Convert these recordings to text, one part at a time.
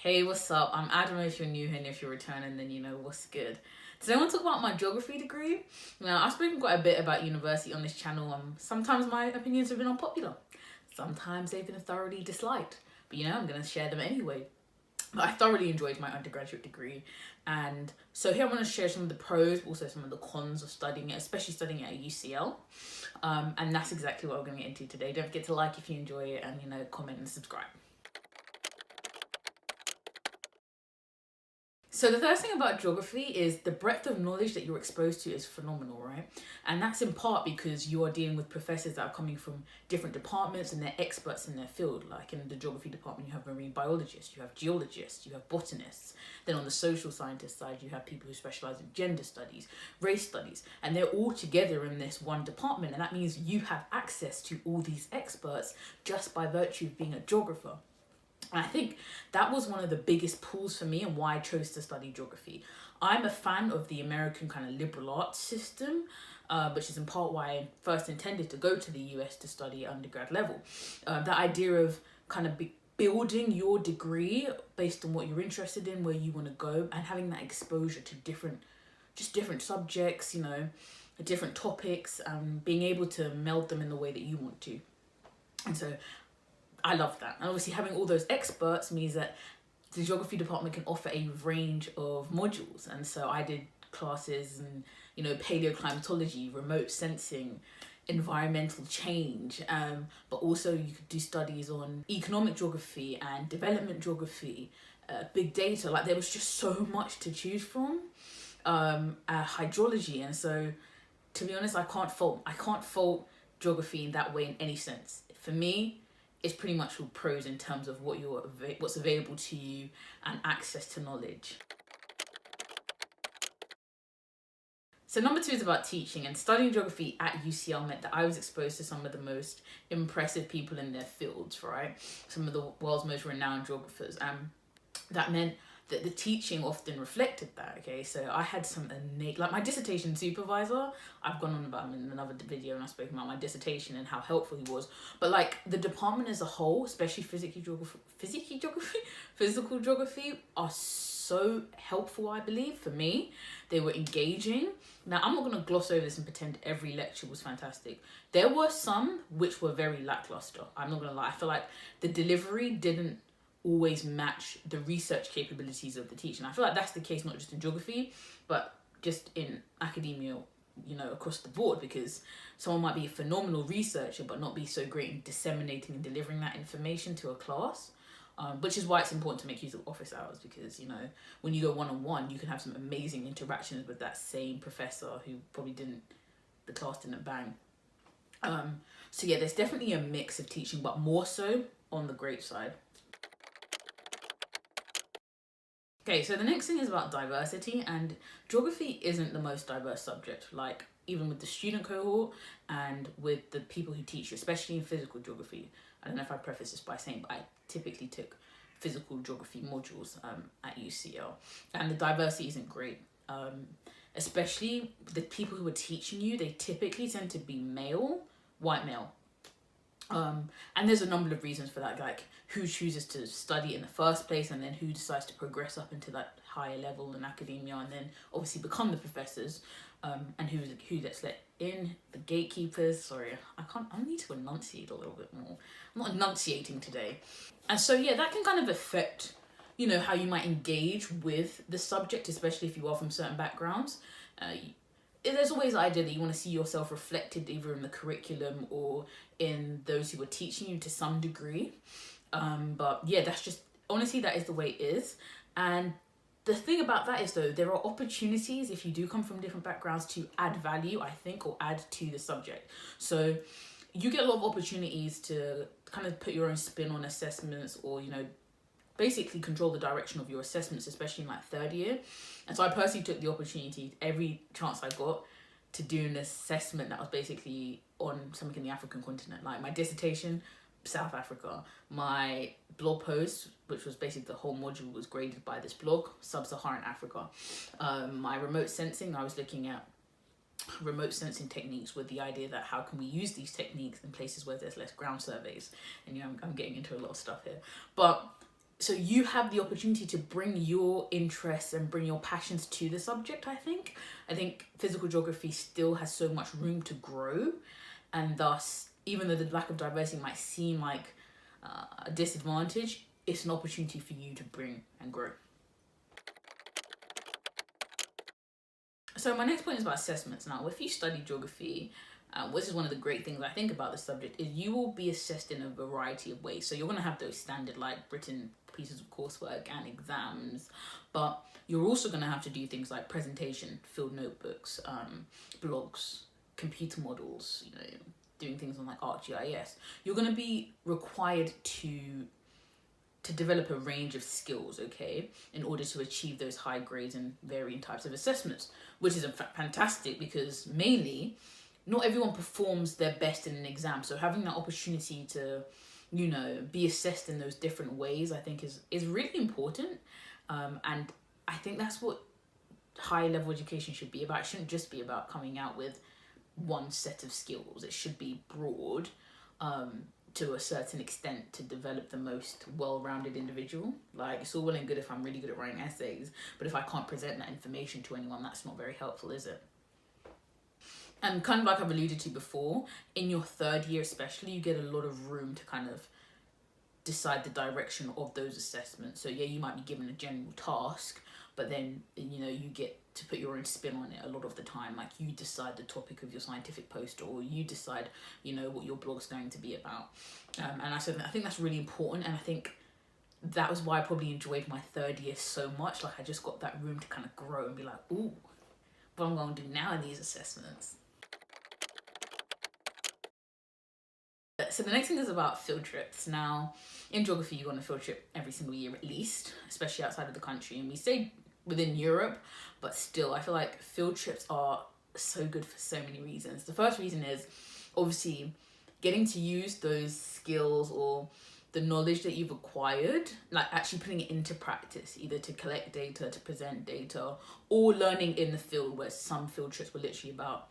Hey, what's up? I don't know if you're new here and if you're returning, then you know what's good. Today I want to talk about my geography degree. Now, I've spoken quite a bit about university on this channel, and sometimes my opinions have been unpopular. Sometimes they've been thoroughly disliked. But I'm going to share them anyway. But I thoroughly enjoyed my undergraduate degree. And so here I'm going to share some of the pros, but also some of the cons of studying it, especially studying it at UCL. And that's exactly what we're going to get into today. Don't forget to like if you enjoy it and, comment and subscribe. So the first thing about geography is the breadth of knowledge that you're exposed to is phenomenal, right? And that's in part because you are dealing with professors that are coming from different departments and they're experts in their field. Like in the geography department, you have marine biologists, you have geologists, you have botanists. Then on the social scientist side, you have people who specialize in gender studies, race studies, and they're all together in this one department. And that means you have access to all these experts just by virtue of being a geographer. And I think that was one of the biggest pulls for me and why I chose to study geography. I'm a fan of the American kind of liberal arts system, which is in part why I first intended to go to the US to study at undergrad level. The idea of kind of building your degree based on what you're interested in, where you want to go, and having that exposure to different subjects, different topics, being able to meld them in the way that you want to. And so I love that. And obviously having all those experts means that the geography department can offer a range of modules. And so I did classes in, paleoclimatology, remote sensing, environmental change, but also you could do studies on economic geography and development geography, big data. Like there was just so much to choose from, hydrology. And so to be honest, I can't fault geography in that way in any sense. For me, it's pretty much all pros in terms of what's available to you and access to knowledge. So number 2 is about teaching, and studying geography at UCL meant that I was exposed to some of the most impressive people in their fields, right? Some of the world's most renowned geographers. That meant that the teaching often reflected that, okay? So I had some innate, like my dissertation supervisor, I've gone on about him in another video and I've spoken about my dissertation and how helpful he was. But like the department as a whole, especially physical geography are so helpful, I believe, for me. They were engaging. Now, I'm not going to gloss over this and pretend every lecture was fantastic. There were some which were very lackluster. I'm not going to lie. I feel like the delivery didn't always match the research capabilities of the teacher. And I feel like that's the case not just in geography, but just in academia, across the board, because someone might be a phenomenal researcher but not be so great in disseminating and delivering that information to a class. Which is why it's important to make use of office hours, because when you go one-on-one, you can have some amazing interactions with that same professor who probably the class didn't bang. So yeah, there's definitely a mix of teaching, but more so on the great side. Okay, so the next thing is about diversity, and geography isn't the most diverse subject, like even with the student cohort and with the people who teach you, especially in physical geography. I don't know if I preface this by saying, but I typically took physical geography modules at UCL, and the diversity isn't great. Especially the people who are teaching you, they typically tend to be white male. And there's a number of reasons for that, like who chooses to study in the first place, and then who decides to progress up into that higher level in academia, and then obviously become the professors, and who gets let in, the gatekeepers. Sorry, I need to enunciate a little bit more. I'm not enunciating today. And so yeah, that can kind of affect how you might engage with the subject, especially if you are from certain backgrounds. There's always the idea that you want to see yourself reflected either in the curriculum or in those who are teaching you to some degree. But yeah, that's just, honestly, that is the way it is. And the thing about that is, though, there are opportunities if you do come from different backgrounds to add value, I think, or add to the subject. So you get a lot of opportunities to kind of put your own spin on assessments, or, basically control the direction of your assessments, especially in like third year. And so I personally took the opportunity every chance I got to do an assessment that was basically on something in the African continent. Like my dissertation, South Africa. My blog post, which was basically the whole module, was graded by this blog, Sub-Saharan Africa. My remote sensing, I was looking at remote sensing techniques with the idea that how can we use these techniques in places where there's less ground surveys. And I'm getting into a lot of stuff here. But so you have the opportunity to bring your interests and bring your passions to the subject. I think physical geography still has so much room to grow, and thus, even though the lack of diversity might seem like a disadvantage, it's an opportunity for you to bring and grow. So my next point is about assessments. Now, if you study geography, which is one of the great things I think about the subject, is you will be assessed in a variety of ways. So you're going to have those standard like written pieces of coursework and exams, but you're also going to have to do things like presentation, field notebooks, blogs, computer models, doing things on like ArcGIS. You're going to be required to develop a range of skills, okay, in order to achieve those high grades in varying types of assessments, which is fantastic because mainly not everyone performs their best in an exam. So having that opportunity to, be assessed in those different ways, I think is really important. And I think that's what high level education should be about. It shouldn't just be about coming out with one set of skills. It should be broad, to a certain extent, to develop the most well-rounded individual. Like, it's all well and good if I'm really good at writing essays, but if I can't present that information to anyone, that's not very helpful, is it? And kind of like I've alluded to before, in your third year especially, you get a lot of room to kind of decide the direction of those assessments. So yeah, you might be given a general task, but then, you get to put your own spin on it a lot of the time. Like, you decide the topic of your scientific poster, or you decide, what your blog's going to be about. And I think that's really important. And I think that was why I probably enjoyed my third year so much. Like, I just got that room to kind of grow and be like, ooh, what I'm going to do now in these assessments. So the next thing is about field trips. Now, in geography, you go on a field trip every single year at least, especially outside of the country. And we stay within Europe, but still, I feel like field trips are so good for so many reasons. The first reason is obviously getting to use those skills or the knowledge that you've acquired, like actually putting it into practice, either to collect data, to present data, or learning in the field, where some field trips were literally about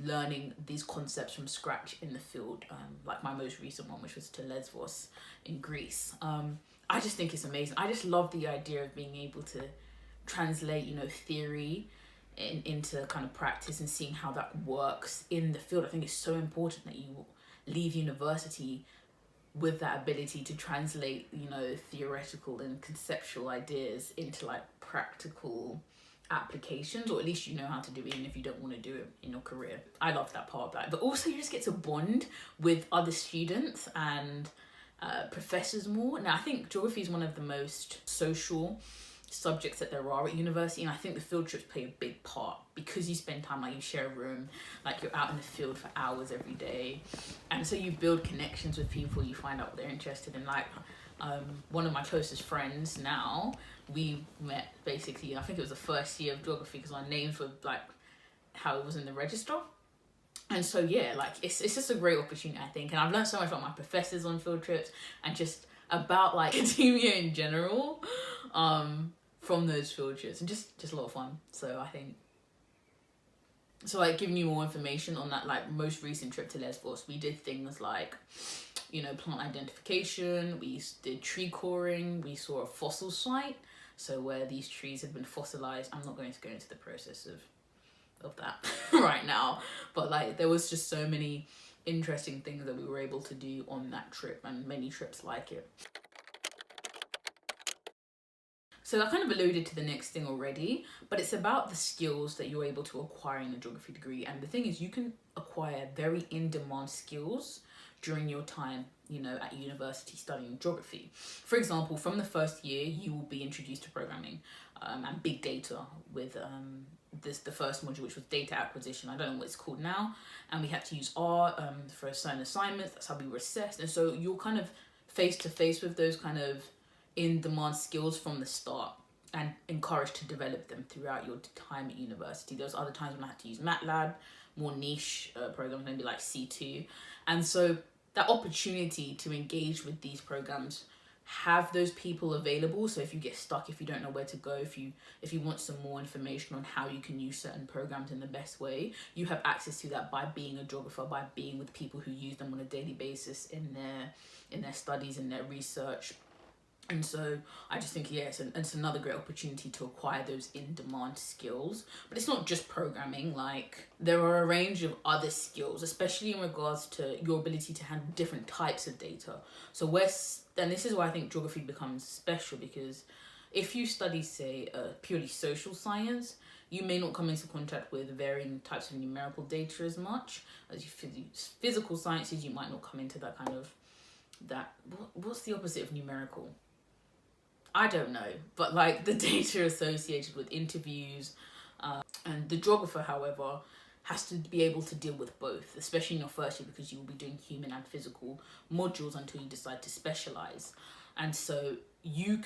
learning these concepts from scratch in the field, like my most recent one, which was to Lesvos in Greece. I just think it's amazing. I just love the idea of being able to translate, theory into kind of practice and seeing how that works in the field. I think it's so important that you leave university with that ability to translate, theoretical and conceptual ideas into like practical applications, or at least you know how to do it, even if you don't want to do it in your career. I love that part of that. But also you just get to bond with other students and professors more. Now, I think geography is one of the most social subjects that there are at university, and I think the field trips play a big part because you spend time, like you share a room, like you're out in the field for hours every day, and so you build connections with people, you find out what they're interested in. Like one of my closest friends now, we met basically, I think it was the first year of geography, because our names were like how it was in the register. And so yeah, like it's just a great opportunity, I think. And I've learned so much about my professors on field trips and just about like academia in general, from those field trips, and just a lot of fun. So I think, so like giving you more information on that like most recent trip to Lesvos, we did things like, plant identification, we did tree coring, we saw a fossil site, so where these trees had been fossilized. I'm not going to go into the process of that right now, but like there was just so many interesting things that we were able to do on that trip, and many trips like it. So I kind of alluded to the next thing already, but it's about the skills that you're able to acquire in a geography degree. And the thing is, you can acquire very in-demand skills during your time, at university studying geography. For example, from the first year, you will be introduced to programming and big data with the first module, which was data acquisition. I don't know what it's called now. And we had to use R for certain assignments. That's how we were assessed. And so you're kind of face to face with those kind of in-demand skills from the start, and encouraged to develop them throughout your time at university. There was other times when I had to use MATLAB, more niche programs, maybe like C2. And so that opportunity to engage with these programs, have those people available. So if you get stuck, if you don't know where to go, if you want some more information on how you can use certain programs in the best way, you have access to that by being a geographer, by being with people who use them on a daily basis in their studies, in their research. And so I just think, yeah, it's another great opportunity to acquire those in-demand skills. But it's not just programming. Like, there are a range of other skills, especially in regards to your ability to handle different types of data. So and this is why I think geography becomes special, because if you study, say, purely social science, you may not come into contact with varying types of numerical data as much. As you physical sciences, you might not come into that kind of, what's the opposite of numerical? I don't know, but like the data associated with interviews, and the geographer, however, has to be able to deal with both, especially in your first year, because you will be doing human and physical modules until you decide to specialize. And so you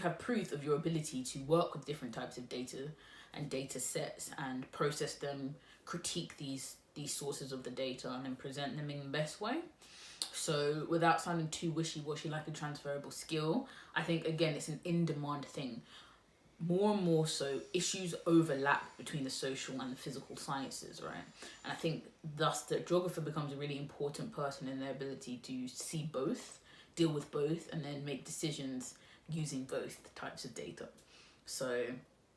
have proof of your ability to work with different types of data and data sets and process them, critique these sources of the data, and then present them in the best way. So without sounding too wishy-washy like a transferable skill, I think, again, it's an in-demand thing. More and more so, issues overlap between the social and the physical sciences, right? And I think thus the geographer becomes a really important person in their ability to see both, deal with both, and then make decisions using both types of data. So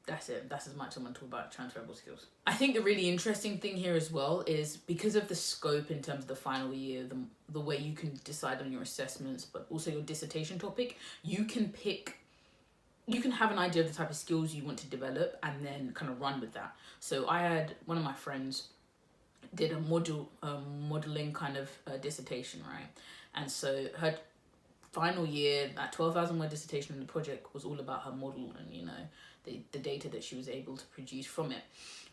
that's it. That's as much I'm going to talk about transferable skills. I think the really interesting thing here as well is, because of the scope in terms of the final year, the way you can decide on your assessments, but also your dissertation topic, you can have an idea of the type of skills you want to develop and then kind of run with that. So I had one of my friends did a modeling kind of dissertation, right? And so her final year, that 12,000 word dissertation in the project was all about her model and, you know, the data that she was able to produce from it.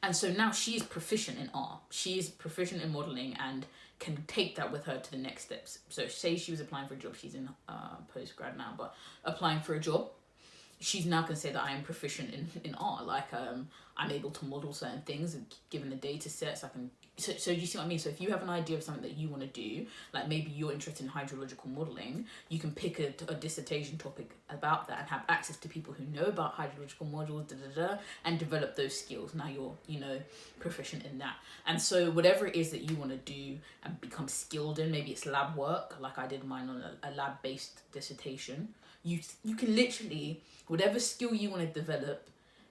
And so now she's proficient in R. She is proficient in modeling and can take that with her to the next steps. So say she was applying for a job, she's in postgrad now, but applying for a job, she's now can say that I am proficient in R. Like, I'm able to model certain things, and given the data sets, I can. So you see what I mean? So if you have an idea of something that you want to do, like maybe you're interested in hydrological modelling, you can pick a dissertation topic about that and have access to people who know about hydrological models, and develop those skills. Now you're, you know, proficient in that. And so whatever it is that you want to do and become skilled in, maybe it's lab work, like I did mine on a lab-based dissertation. You can literally, whatever skill you want to develop,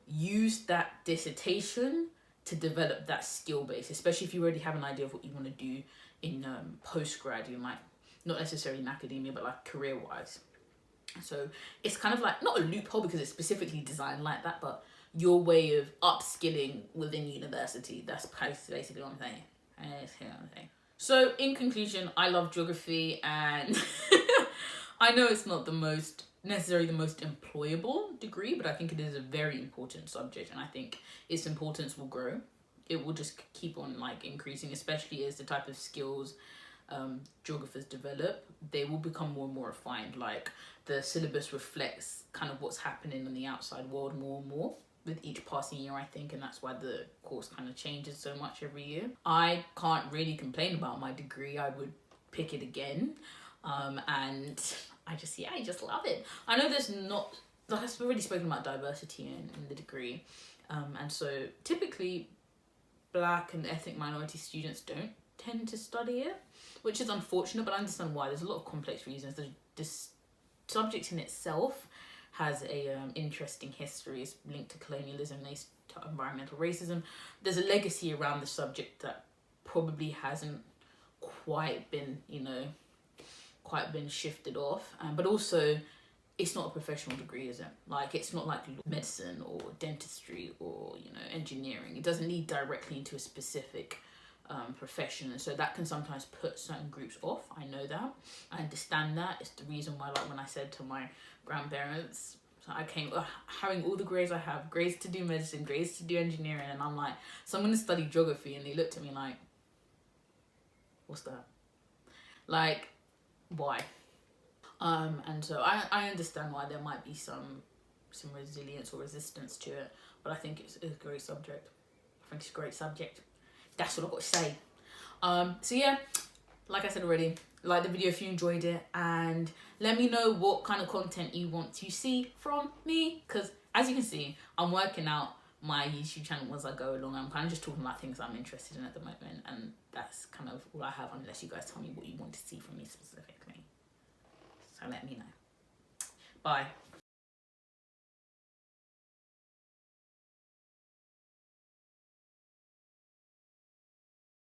use that dissertation to develop that skill base, especially if you already have an idea of what you want to do in postgrad. You might, not necessarily in academia, but like career-wise. So it's kind of like, not a loophole because it's specifically designed like that, but your way of upskilling within university. That's basically what I'm saying. So in conclusion, I love geography, and I know it's not necessarily the most employable degree, but I think it is a very important subject, and I think its importance will grow. It will just keep on like increasing, especially as the type of skills geographers develop. They will become more and more refined. Like, the syllabus reflects kind of what's happening in the outside world more and more with each passing year, I think, and that's why the course kind of changes so much every year. I can't really complain about my degree. I would pick it again, and I just love it. I know there's not, like I've already spoken about diversity in the degree, and so typically Black and ethnic minority students don't tend to study it, which is unfortunate, but I understand why. There's a lot of complex reasons. This subject in itself has a interesting history. It's linked to colonialism, to environmental racism. There's a legacy around the subject that probably hasn't quite been, shifted off. But also, it's not a professional degree, is it? Like, it's not like medicine or dentistry or, engineering. It doesn't lead directly into a specific profession, and so that can sometimes put certain groups off. I know that. I understand that. It's the reason why, like, when I said to my grandparents, so I came having all the grades I have, grades to do medicine, grades to do engineering, and I'm like, so I'm going to study geography, and they looked at me like, what's that? Like, why? And so I understand why there might be some resilience or resistance to it, but I think it's a great subject. That's what I've got to say. So yeah, like I said already, like the video if you enjoyed it, and let me know what kind of content you want to see from me, because as you can see, I'm working out my YouTube channel as I go along. I'm kind of just talking about things I'm interested in at the moment, and that's kind of all I have, unless you guys tell me what you want to see from me specifically. So let me know. Bye.